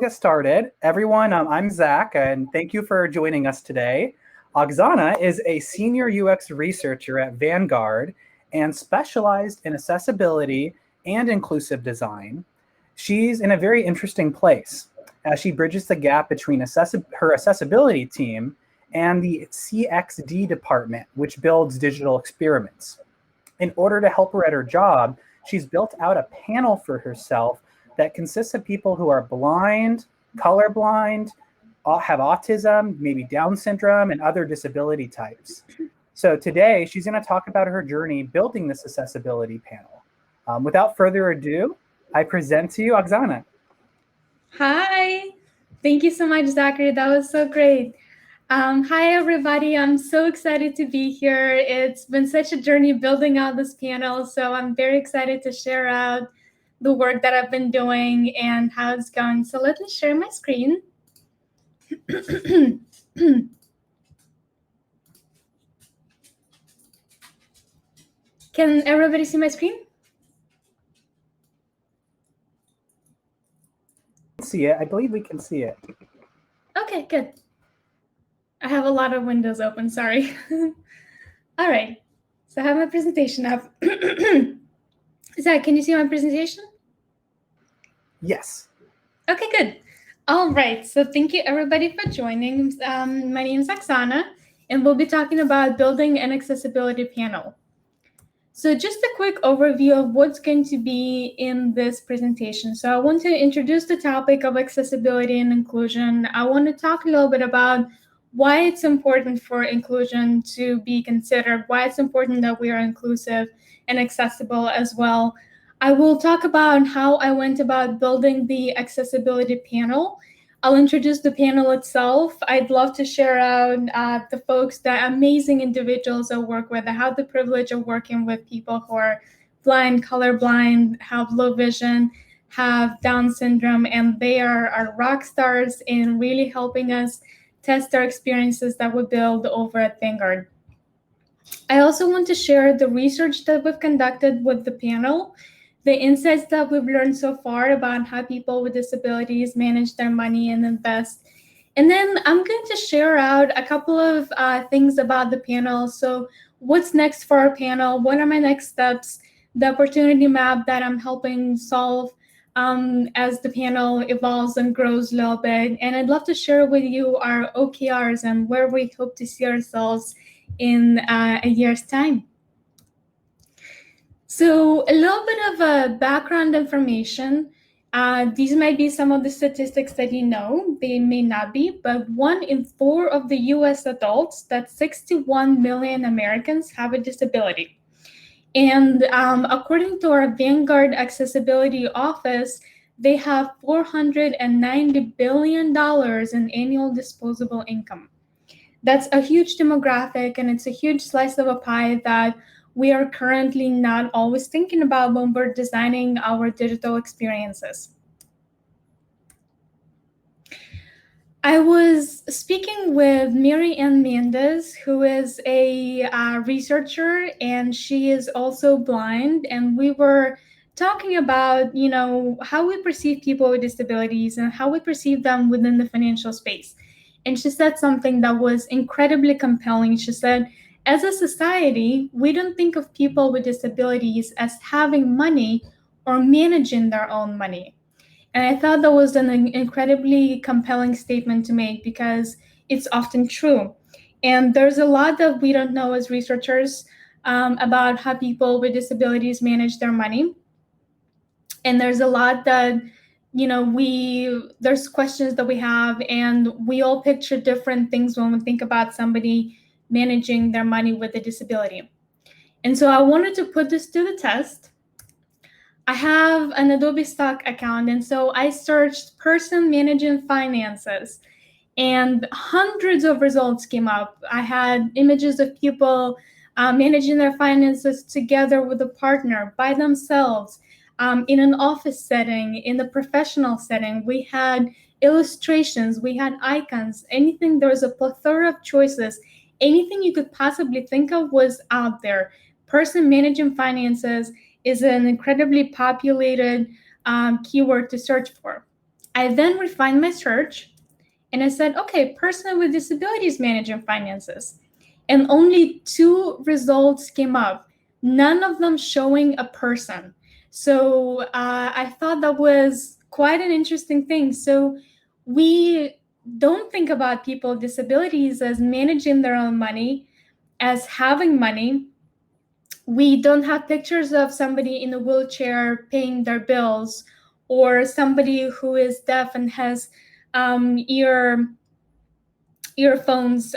Get started. Everyone, I'm Zach, and thank you for joining us today. Oxana is a senior UX researcher at Vanguard and specialized in accessibility and inclusive design. She's in a very interesting place as she bridges the gap between her accessibility team and the CXD department, which builds digital experiments. In order to help her at her job, she's built out a panel for herself that consists of people who are blind, colorblind, have autism, maybe Down syndrome, and other disability types. So today, she's going to talk about her journey building this accessibility panel. Without further ado, I present to you Oxana. Hi. Thank you so much, Zachary. That was so great. Hi, everybody. I'm so excited to be here. It's been such a journey building out this panel, so I'm very excited to share out the work that I've been doing and how it's going. So let me share my screen. Can everybody see my screen? See it. I believe we can see it. Okay, good. I have a lot of windows open, sorry. All right, so I have my presentation up. Zach, can you see my presentation? Yes. Okay, good. All right, so thank you everybody for joining. My name is Oxana, and we'll be talking about building an accessibility panel. So just a quick overview of what's going to be in this presentation. So I want to introduce the topic of accessibility and inclusion. I want to talk a little bit about why it's important for inclusion to be considered, why it's important that we are inclusive and accessible as well. I will talk about how I went about building the accessibility panel. I'll introduce the panel itself. I'd love to share out the folks, the amazing individuals I work with. I have the privilege of working with people who are blind, colorblind, have low vision, have Down syndrome, and they are rock stars in really helping us test our experiences that we build over at Vanguard. I also want to share the research that we've conducted with the panel, the insights that we've learned so far about how people with disabilities manage their money and invest. And then I'm going to share out a couple of things about the panel. So what's next for our panel? What are my next steps? The opportunity map that I'm helping solve as the panel evolves and grows a little bit. And I'd love to share with you our OKRs and where we hope to see ourselves in a year's time. So a little bit of background information. These might be some of the statistics that you know, they may not be, but 1 in 4 of the US adults, that's 61 million Americans, have a disability. And according to our Vanguard Accessibility Office, they have $490 billion in annual disposable income. That's a huge demographic, and it's a huge slice of a pie that we are currently not always thinking about when we're designing our digital experiences. I was speaking with Mary Ann Mendez, who is a researcher, and she is also blind, and we were talking about, how we perceive people with disabilities and how we perceive them within the financial space. And she said something that was incredibly compelling. She said, as a society, we don't think of people with disabilities as having money or managing their own money. And I thought that was an incredibly compelling statement to make because it's often true. And there's a lot that we don't know as researchers about how people with disabilities manage their money. And there's a lot that there's questions that we have, and we all picture different things when we think about somebody managing their money with a disability. And so I wanted to put this to the test. I have an Adobe Stock account, and so I searched person managing finances, and hundreds of results came up. I had images of people managing their finances together with a partner, by themselves, in an office setting, in the professional setting. We had illustrations, we had icons, anything. There was a plethora of choices. Anything you could possibly think of was out there. Person managing finances is an incredibly populated keyword to search for. I then refined my search and I said, okay, person with disabilities managing finances. And only 2 results came up, none of them showing a person. So I thought that was quite an interesting thing. So we don't think about people with disabilities as managing their own money, as having money. We don't have pictures of somebody in a wheelchair paying their bills, or somebody who is deaf and has earphones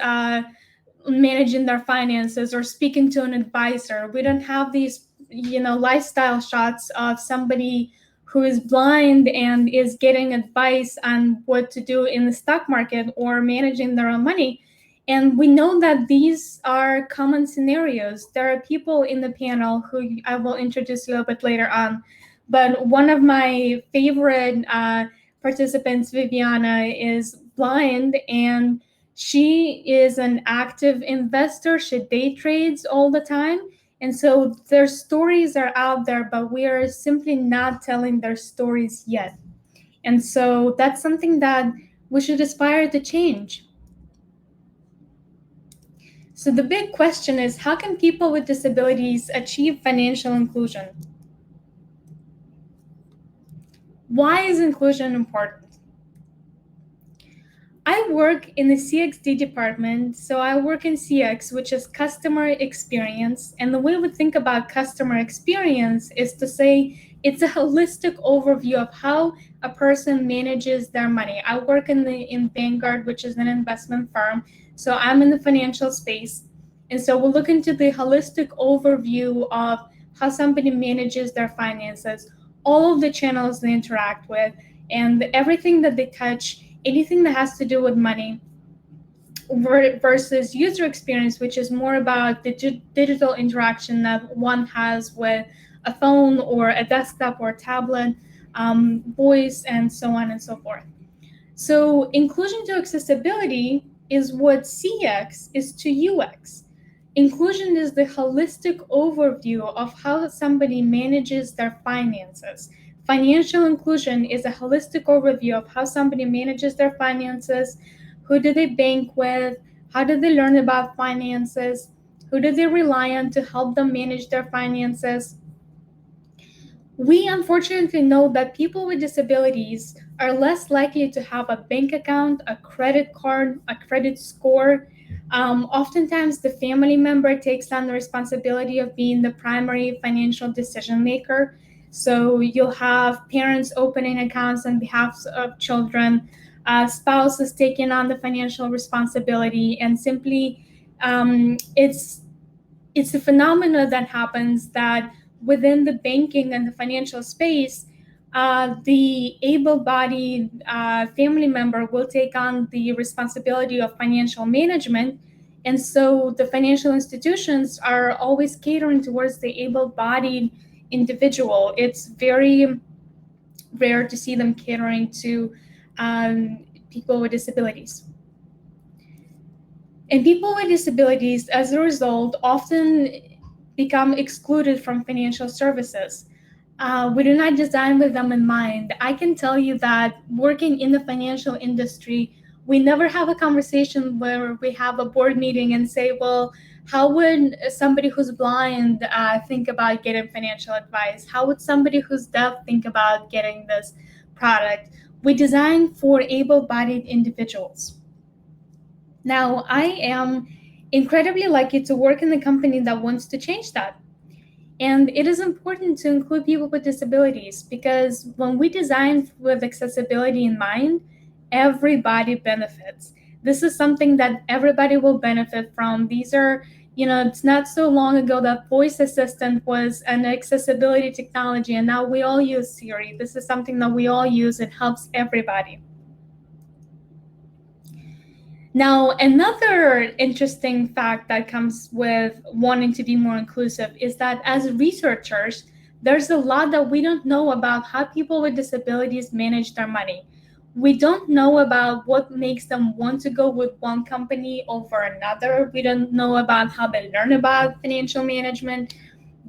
managing their finances, or speaking to an advisor. We don't have these, lifestyle shots of somebody who is blind and is getting advice on what to do in the stock market or managing their own money. And we know that these are common scenarios. There are people in the panel who I will introduce a little bit later on. But one of my favorite participants, Viviana, is blind, and she is an active investor. She day trades all the time. And so their stories are out there, but we are simply not telling their stories yet. And so that's something that we should aspire to change. So the big question is, how can people with disabilities achieve financial inclusion? Why is inclusion important? I work in the CXD department, so I work in CX, which is customer experience. And the way we think about customer experience is to say it's a holistic overview of how a person manages their money. I work in Vanguard, which is an investment firm, so I'm in the financial space. And so we'll look into the holistic overview of how somebody manages their finances, all of the channels they interact with, and everything that they touch, anything that has to do with money, versus user experience, which is more about the digital interaction that one has with a phone or a desktop or a tablet, voice, and so on and so forth. So inclusion to accessibility is what CX is to UX. Inclusion is the holistic overview of how somebody manages their finances. Financial inclusion is a holistic overview of how somebody manages their finances. Who do they bank with? How do they learn about finances? Who do they rely on to help them manage their finances? We unfortunately know that people with disabilities are less likely to have a bank account, a credit card, a credit score. Oftentimes, the family member takes on the responsibility of being the primary financial decision maker. So you'll have parents opening accounts on behalf of children, spouses taking on the financial responsibility, and simply it's a phenomena that happens that within the banking and the financial space, the able-bodied family member will take on the responsibility of financial management. And so the financial institutions are always catering towards the able-bodied individual. It's very rare to see them catering to people with disabilities. And people with disabilities, as a result, often become excluded from financial services. We do not design with them in mind. I can tell you that working in the financial industry, we never have a conversation where we have a board meeting and say, well, how would somebody who's blind think about getting financial advice? How would somebody who's deaf think about getting this product? We design for able-bodied individuals. Now, I am incredibly lucky to work in a company that wants to change that. And it is important to include people with disabilities, because when we design with accessibility in mind, everybody benefits. This is something that everybody will benefit from. These are, it's not so long ago that voice assistant was an accessibility technology, and now we all use Siri. This is something that we all use. It helps everybody. Now, another interesting fact that comes with wanting to be more inclusive is that as researchers, there's a lot that we don't know about how people with disabilities manage their money. We don't know about what makes them want to go with one company over another. We don't know about how they learn about financial management.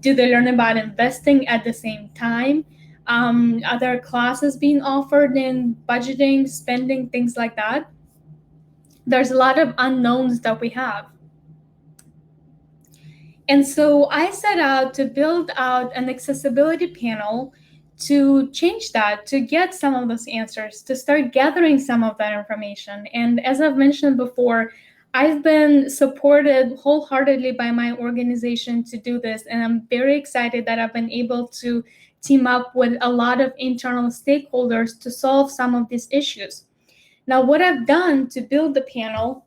Do they learn about investing at the same time? other classes being offered in budgeting, spending, things like that. There's a lot of unknowns that we have. And so I set out to build out an accessibility panel to change that, to get some of those answers, to start gathering some of that information. And as I've mentioned before, I've been supported wholeheartedly by my organization to do this. And I'm very excited that I've been able to team up with a lot of internal stakeholders to solve some of these issues. Now, what I've done to build the panel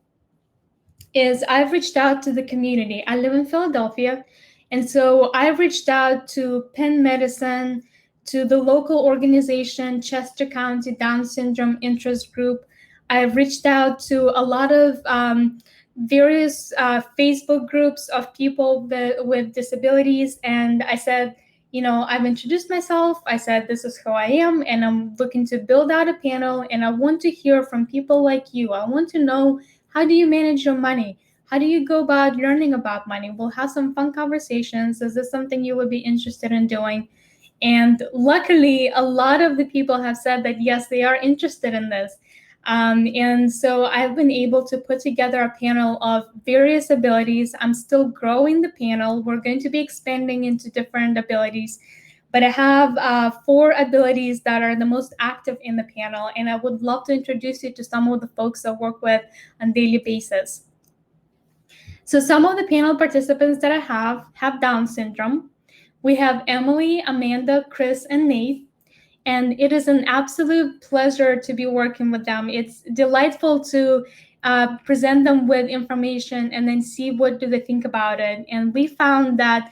is I've reached out to the community. I live in Philadelphia, and so I've reached out to Penn Medicine, to the local organization, Chester County Down Syndrome Interest Group. I've reached out to a lot of various Facebook groups of people with disabilities, and I said, I've introduced myself. I said, this is who I am, and I'm looking to build out a panel, and I want to hear from people like you. I want to know, how do you manage your money? How do you go about learning about money? We'll have some fun conversations. Is this something you would be interested in doing? And luckily, a lot of the people have said that, yes, they are interested in this. And so I've been able to put together a panel of various abilities. I'm still growing the panel. We're going to be expanding into different abilities. But I have 4 abilities that are the most active in the panel, and I would love to introduce you to some of the folks I work with on a daily basis. So some of the panel participants that I have Down syndrome. We have Emily, Amanda, Chris, and Nate. And it is an absolute pleasure to be working with them. It's delightful to present them with information and then see what do they think about it. And we found that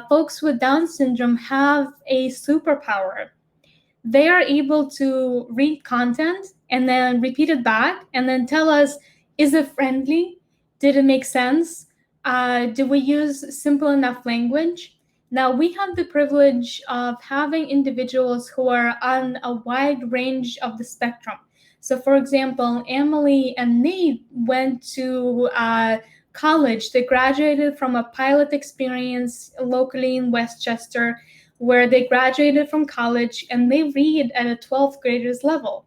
folks with Down syndrome have a superpower. They are able to read content and then repeat it back and then tell us, is it friendly? Did it make sense? Did we use simple enough language? Now, we have the privilege of having individuals who are on a wide range of the spectrum. So, for example, Emily and Nate went to college. They graduated from a pilot experience locally in Westchester, where they graduated from college and they read at a 12th graders level,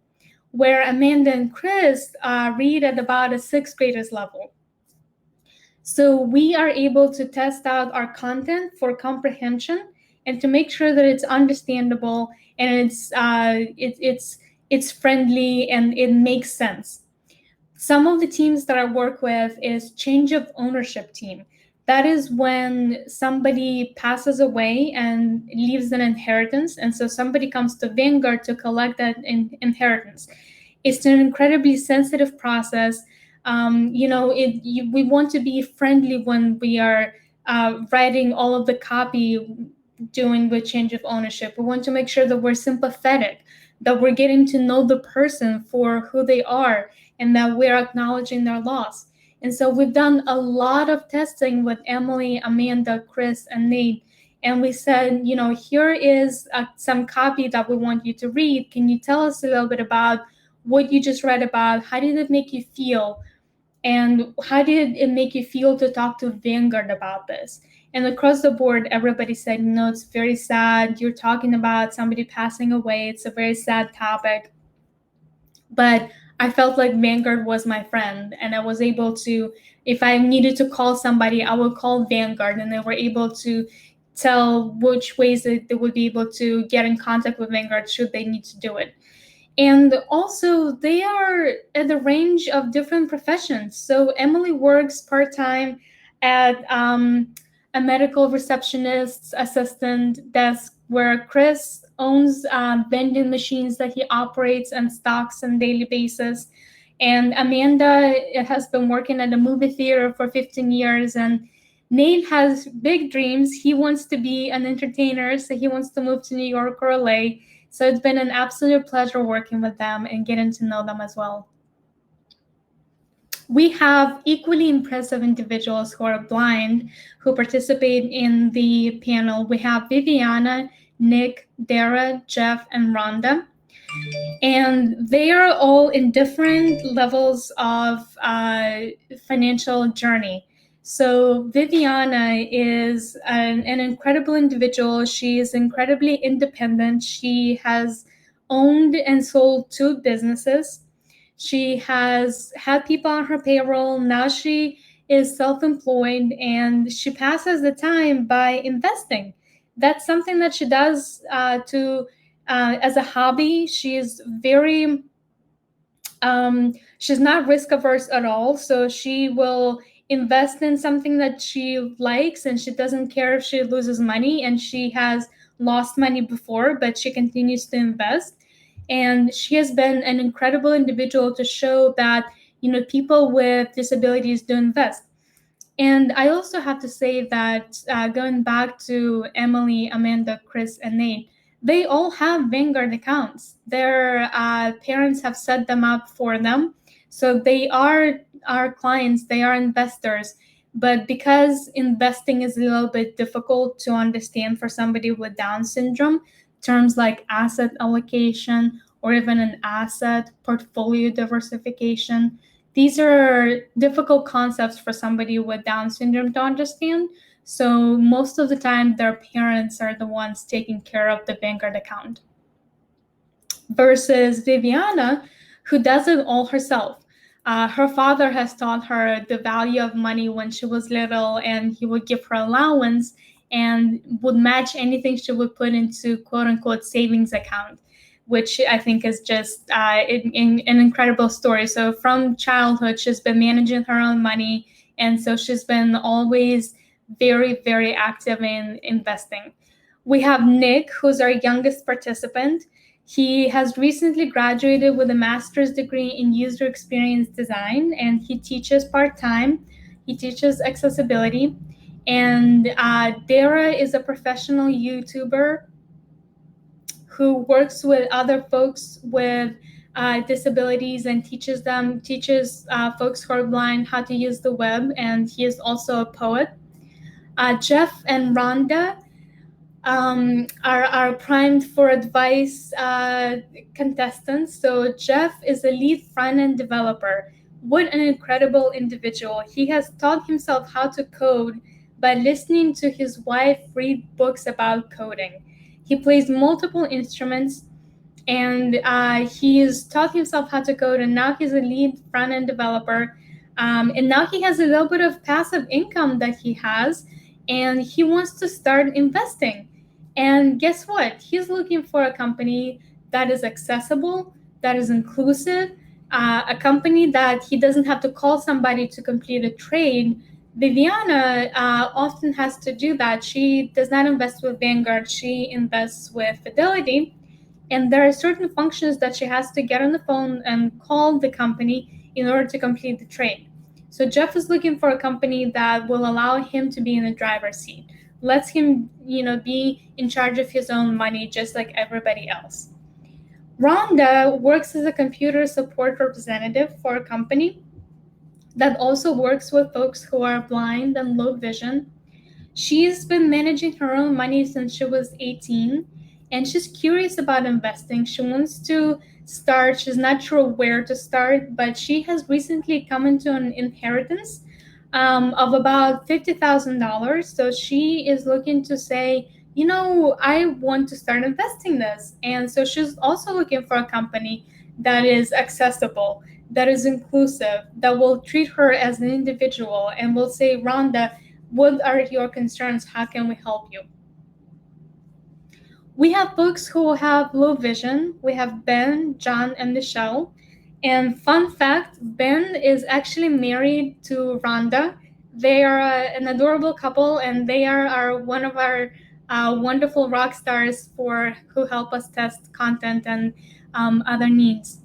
where Amanda and Chris read at about a 6th graders level. So we are able to test out our content for comprehension and to make sure that it's understandable and it's friendly and it makes sense. Some of the teams that I work with is change of ownership team. That is when somebody passes away and leaves an inheritance, and so somebody comes to Vanguard to collect that inheritance. It's an incredibly sensitive process. We want to be friendly when we are writing all of the copy doing with change of ownership. We want to make sure that we're sympathetic, that we're getting to know the person for who they are, and that we're acknowledging their loss. And so we've done a lot of testing with Emily, Amanda, Chris, and Nate. And we said, here is some copy that we want you to read. Can you tell us a little bit about what you just read about? How did it make you feel? And how did it make you feel to talk to Vanguard about this? And across the board, everybody said, it's very sad. You're talking about somebody passing away. It's a very sad topic. But I felt like Vanguard was my friend, and I was able to, if I needed to call somebody, I would call Vanguard, and they were able to tell which ways that they would be able to get in contact with Vanguard should they need to do it. And also, they are at the range of different professions. So Emily works part-time at a medical receptionist assistant desk, where Chris owns vending machines that he operates and stocks on a daily basis. And Amanda has been working at a movie theater for 15 years. And Nate has big dreams. He wants to be an entertainer, so he wants to move to New York or LA. So it's been an absolute pleasure working with them and getting to know them as well. We have equally impressive individuals who are blind who participate in the panel. We have Viviana, Nick, Dara, Jeff, and Rhonda. And they are all in different levels of financial journey. So Viviana is an incredible individual. She is incredibly independent. She has owned and sold 2 businesses. She has had people on her payroll. Now she is self-employed and she passes the time by investing. That's something that she does to as a hobby. She is very she's not risk averse at all, so she will invest in something that she likes, and she doesn't care if she loses money. And she has lost money before, but she continues to invest. And she has been an incredible individual to show that people with disabilities do invest. And I also have to say that going back to Emily, Amanda, Chris, and Nate, they all have Vanguard accounts. Their parents have set them up for them. So they are our clients, they are investors. But because investing is a little bit difficult to understand for somebody with Down syndrome, terms like asset allocation or even an asset portfolio diversification, these are difficult concepts for somebody with Down syndrome to understand. So most of the time, their parents are the ones taking care of the Vanguard account. Versus Viviana, who does it all herself. Her father has taught her the value of money when she was little, and he would give her allowance and would match anything she would put into quote unquote savings account, which I think is just an incredible story. So from childhood, she's been managing her own money. And so she's been always very, very active in investing. We have Nick, who's our youngest participant. He has recently graduated with a master's degree in user experience design, and he teaches part-time. He teaches accessibility. And Dara is a professional YouTuber who works with other folks with disabilities and teaches folks who are blind how to use the web. And he is also a poet. Jeff and Rhonda are primed for advice contestants. So Jeff is a lead front-end developer. What an incredible individual. He has taught himself how to code by listening to his wife read books about coding. He plays multiple instruments, and he's taught himself how to code, and now he's a lead front-end developer. And now he has a little bit of passive income that he has, and he wants to start investing. And guess what? He's looking for a company that is accessible, that is inclusive, a company that he doesn't have to call somebody to complete a trade. Viviana often has to do that. She does not invest with Vanguard, she invests with Fidelity. And there are certain functions that she has to get on the phone and call the company in order to complete the trade. So Jeff is looking for a company that will allow him to be in the driver's seat, lets him, be in charge of his own money just like everybody else. Rhonda works as a computer support representative for a company that also works with folks who are blind and low vision. She's been managing her own money since she was 18, and she's curious about investing. She wants to start. She's not sure where to start, but she has recently come into an inheritance of about $50,000. So she is looking to say, I want to start investing this. And so she's also looking for a company that is accessible, that is inclusive, that will treat her as an individual and will say, Rhonda, what are your concerns? How can we help you? We have folks who have low vision. We have Ben, John, and Michelle. And fun fact, Ben is actually married to Rhonda. They are an adorable couple, and they are one of our wonderful rock stars who help us test content and other needs.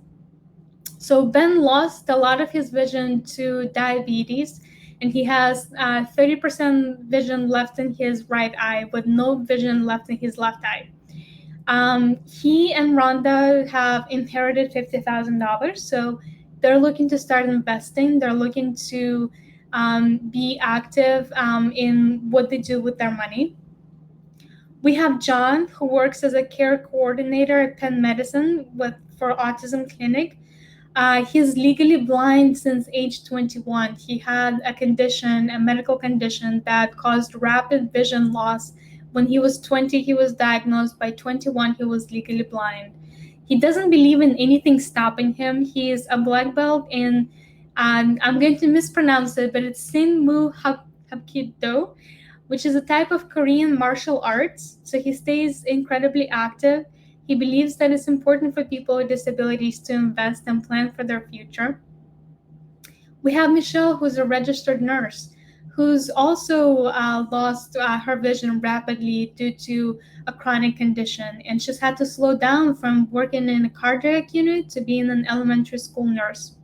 So Ben lost a lot of his vision to diabetes, and he has 30% vision left in his right eye with no vision left in his left eye. He and Rhonda have inherited $50,000, so they're looking to start investing. They're looking to be active in what they do with their money. We have John, who works as a care coordinator at Penn Medicine for Autism Clinic. He's legally blind since age 21. He had a condition, a medical condition that caused rapid vision loss. When he was 20, he was diagnosed. By 21, he was legally blind. He doesn't believe in anything stopping him. He is a black belt in, I'm going to mispronounce it, but it's Sin Mu Hapkido, which is a type of Korean martial arts. So he stays incredibly active. He believes that it's important for people with disabilities to invest and plan for their future. We have Michelle, who's a registered nurse, who's also lost her vision rapidly due to a chronic condition. And she's had to slow down from working in a cardiac unit to being an elementary school nurse.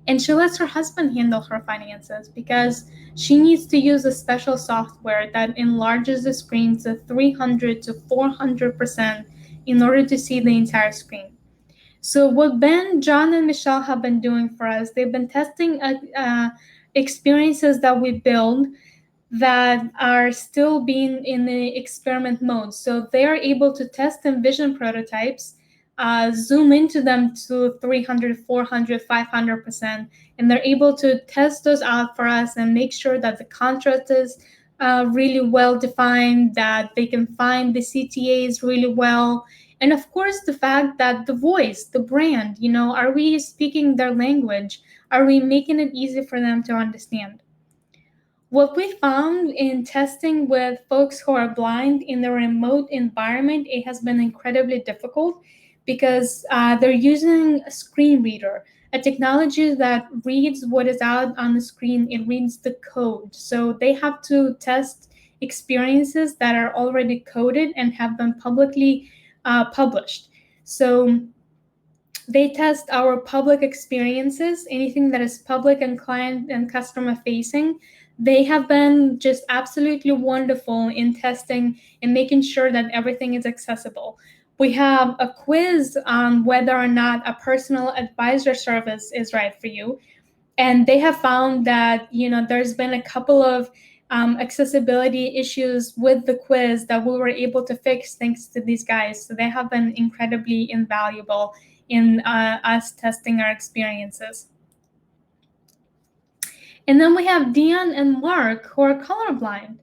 And she lets her husband handle her finances because she needs to use a special software that enlarges the screen to 300 to 400% in order to see the entire screen. So what Ben, John, and Michelle have been doing for us, they've been testing experiences that we build that are still being in the experiment mode. So they are able to test Envision prototypes, zoom into them to 300, 400, 500%, and they're able to test those out for us and make sure that the contrast is really well defined, that they can find the CTAs really well. And of course, the fact that the voice, the brand, are we speaking their language? Are we making it easy for them to understand? What we found in testing with folks who are blind in the remote environment, it has been incredibly difficult because they're using a screen reader, a technology that reads what is out on the screen. It reads the code. So they have to test experiences that are already coded and have been publicly published. So they test our public experiences, anything that is public and client and customer facing. They have been just absolutely wonderful in testing and making sure that everything is accessible. We have a quiz on whether or not a personal advisor service is right for you. And they have found that, there's been a couple of accessibility issues with the quiz that we were able to fix thanks to these guys. So they have been incredibly invaluable in us testing our experiences. And then we have Dion and Mark, who are colorblind.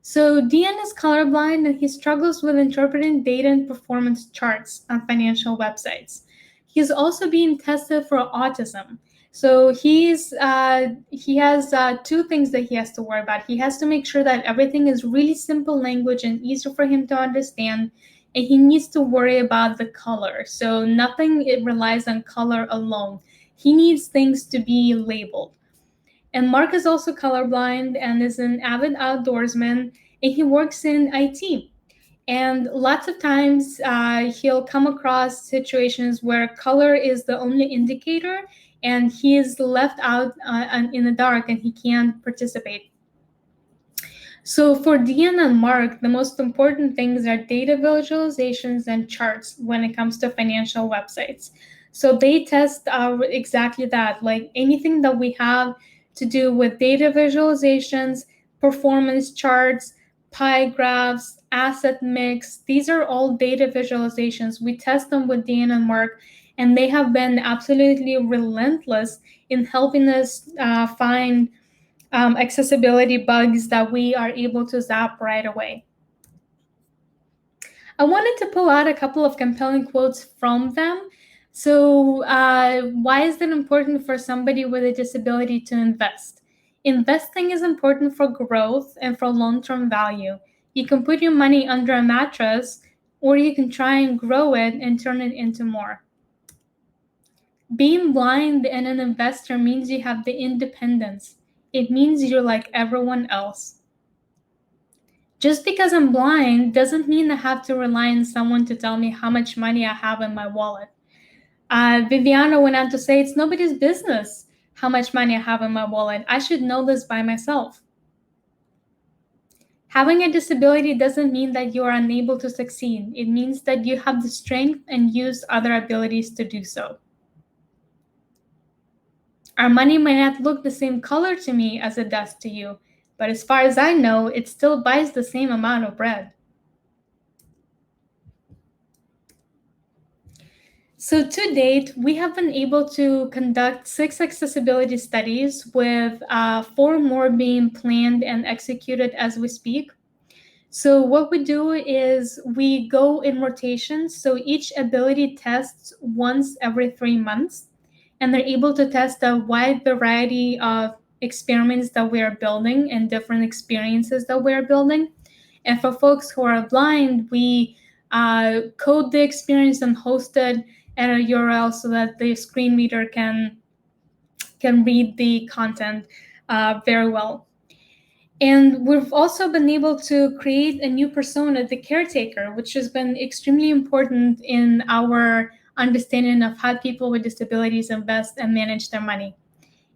So Dion is colorblind and he struggles with interpreting data and performance charts on financial websites. He's also being tested for autism. So he has two things that he has to worry about. He has to make sure that everything is really simple language and easy for him to understand. And he needs to worry about the color. So nothing relies on color alone. He needs things to be labeled. And Mark is also colorblind and is an avid outdoorsman, and he works in IT. And lots of times he'll come across situations where color is the only indicator and he is left out in the dark and he can't participate. So for Dion and Mark, the most important things are data visualizations and charts when it comes to financial websites. So they test exactly that, like anything that we have to do with data visualizations, performance charts, pie graphs, asset mix. These are all data visualizations. We test them with Dion and Mark, and they have been absolutely relentless in helping us find accessibility bugs that we are able to zap right away. I wanted to pull out a couple of compelling quotes from them. So why is it important for somebody with a disability to invest? Investing is important for growth and for long-term value. You can put your money under a mattress, or you can try and grow it and turn it into more. Being blind and an investor means you have the independence. It means you're like everyone else. Just because I'm blind doesn't mean I have to rely on someone to tell me how much money I have in my wallet. Viviana went on to say, it's nobody's business how much money I have in my wallet. I should know this by myself. Having a disability doesn't mean that you are unable to succeed. It means that you have the strength and use other abilities to do so. Our money might not look the same color to me as it does to you, but as far as I know, it still buys the same amount of bread. So to date, we have been able to conduct 6 accessibility studies with 4 more being planned and executed as we speak. So what we do is we go in rotations. So each ability tests once every 3 months, and they're able to test a wide variety of experiments that we are building and different experiences that we're building. And for folks who are blind, we code the experience and host it at a URL so that the screen reader can read the content very well. And we've also been able to create a new persona, the caretaker, which has been extremely important in our understanding of how people with disabilities invest and manage their money.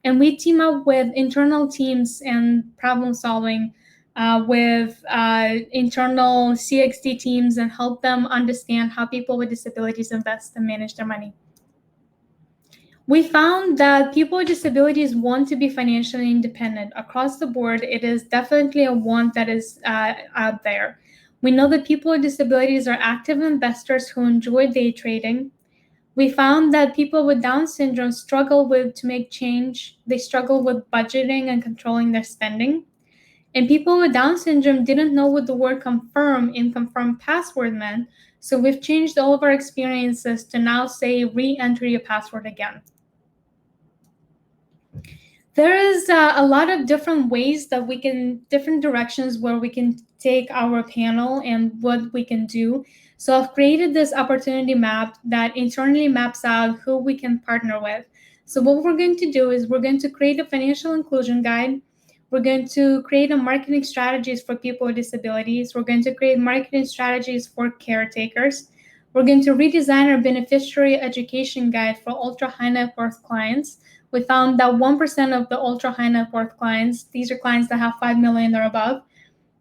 And we team up with internal teams and problem solving with internal CXD teams and help them understand how people with disabilities invest and manage their money. We found that people with disabilities want to be financially independent. Across the board, it is definitely a want that is out there. We know that people with disabilities are active investors who enjoy day trading. We found that people with Down syndrome struggle to make change. They struggle with budgeting and controlling their spending. And people with Down syndrome didn't know what the word confirm in confirm password meant. So we've changed all of our experiences to now say re-enter your password again. There is a lot of different ways that different directions where we can take our panel and what we can do. So I've created this opportunity map that internally maps out who we can partner with. So what we're going to do is we're going to create a financial inclusion guide. We're going to create a marketing strategies for people with disabilities. We're going to create marketing strategies for caretakers. We're going to redesign our beneficiary education guide for ultra high net worth clients. We found that 1% of the ultra high net worth clients, these are clients that have 5 million or above,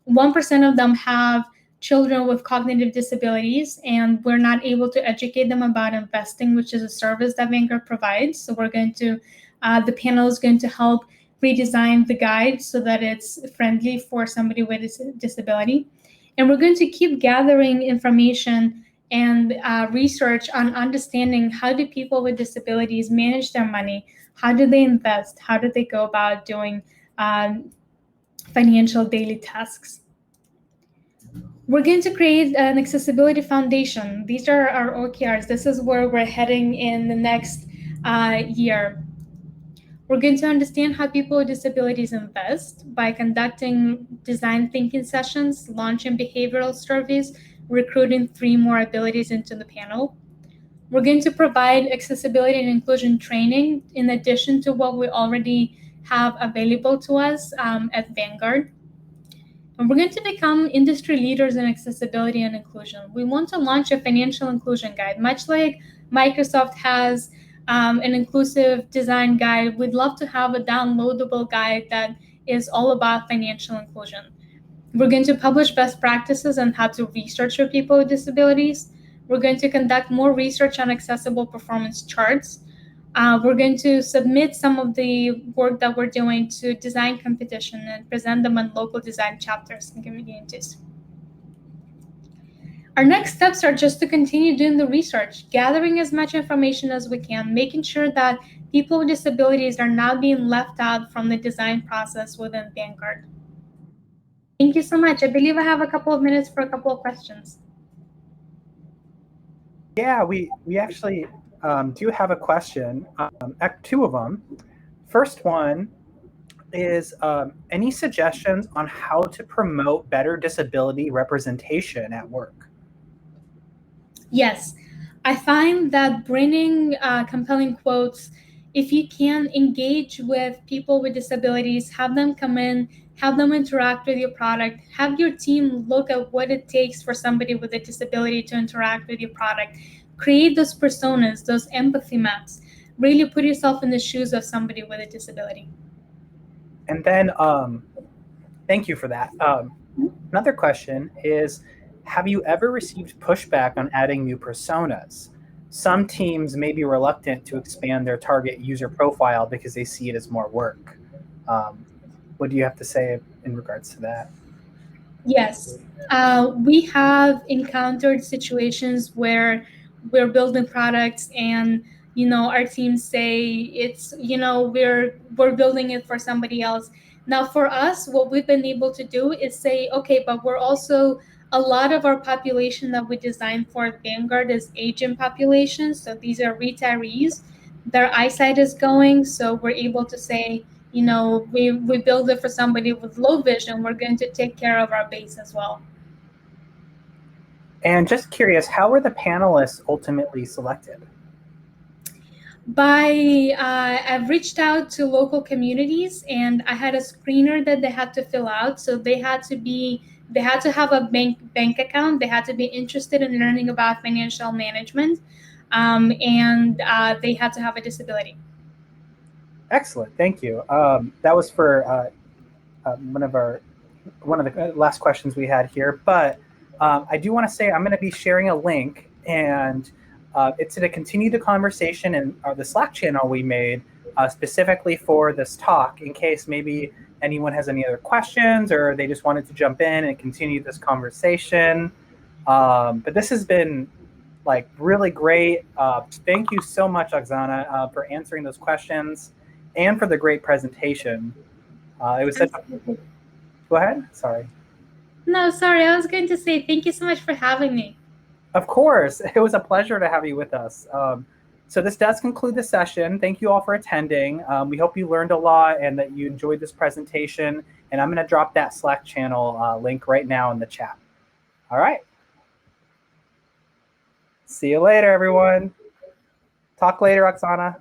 1% of them have children with cognitive disabilities, and we're not able to educate them about investing, which is a service that Vanguard provides. So we're going to, the panel is going to help redesign the guide so that it's friendly for somebody with a disability. And we're going to keep gathering information and research on understanding how do people with disabilities manage their money, how do they invest, how do they go about doing financial daily tasks. We're going to create an accessibility foundation. These are our OKRs. This is where we're heading in the next year. We're going to understand how people with disabilities invest by conducting design thinking sessions, launching behavioral surveys, recruiting 3 more abilities into the panel. We're going to provide accessibility and inclusion training in addition to what we already have available to us at Vanguard. And we're going to become industry leaders in accessibility and inclusion. We want to launch a financial inclusion guide, much like Microsoft has an inclusive design guide. We'd love to have a downloadable guide that is all about financial inclusion. We're going to publish best practices on how to research for people with disabilities. We're going to conduct more research on accessible performance charts. We're going to submit some of the work that we're doing to design competition and present them in local design chapters and communities. Our next steps are just to continue doing the research, gathering as much information as we can, making sure that people with disabilities are not being left out from the design process within Vanguard. Thank you so much. I believe I have a couple of minutes for a couple of questions. Yeah, we actually do have a question, 2 of them. First one is any suggestions on how to promote better disability representation at work? Yes, I find that bringing compelling quotes, if you can engage with people with disabilities, have them come in, have them interact with your product, have your team look at what it takes for somebody with a disability to interact with your product, create those personas, those empathy maps, really put yourself in the shoes of somebody with a disability. And then, thank you for that. Another question is, have you ever received pushback on adding new personas? Some teams may be reluctant to expand their target user profile because they see it as more work. What do you have to say in regards to that? Yes, we have encountered situations where we're building products and our teams say it's we're building it for somebody else. Now for us, what we've been able to do is say, okay, but we're also, a lot of our population that we designed for Vanguard is aging population, so these are retirees, their eyesight is going, so we're able to say, we build it for somebody with low vision, we're going to take care of our base as well. And just curious, how were the panelists ultimately selected? I've reached out to local communities, and I had a screener that they had to fill out. So they had to have a bank account. They had to be interested in learning about financial management, and they had to have a disability. Excellent, thank you. That was for one of the last questions we had here, but I do want to say I'm going to be sharing a link, and it's to continue the conversation in the Slack channel we made specifically for this talk, in case maybe anyone has any other questions or they just wanted to jump in and continue this conversation. But this has been like really great. Thank you so much, Oxana, for answering those questions and for the great presentation. It was such a... Go ahead. Sorry. No, sorry. I was going to say thank you so much for having me. Of course. It was a pleasure to have you with us. So this does conclude the session. Thank you all for attending. We hope you learned a lot and that you enjoyed this presentation. And I'm going to drop that Slack channel link right now in the chat. All right. See you later, everyone. Talk later, Oxana.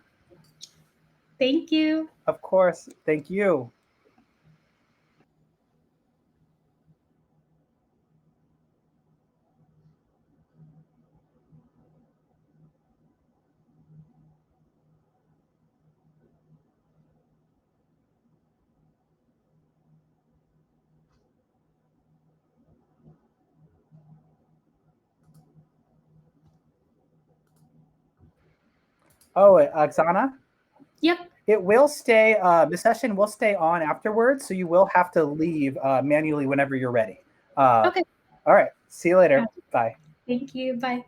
Thank you. Of course. Thank you. Oh, Oxana? Yep. It will stay, the session will stay on afterwards, so you will have to leave manually whenever you're ready. Okay. All right. See you later. Bye. Thank you. Bye.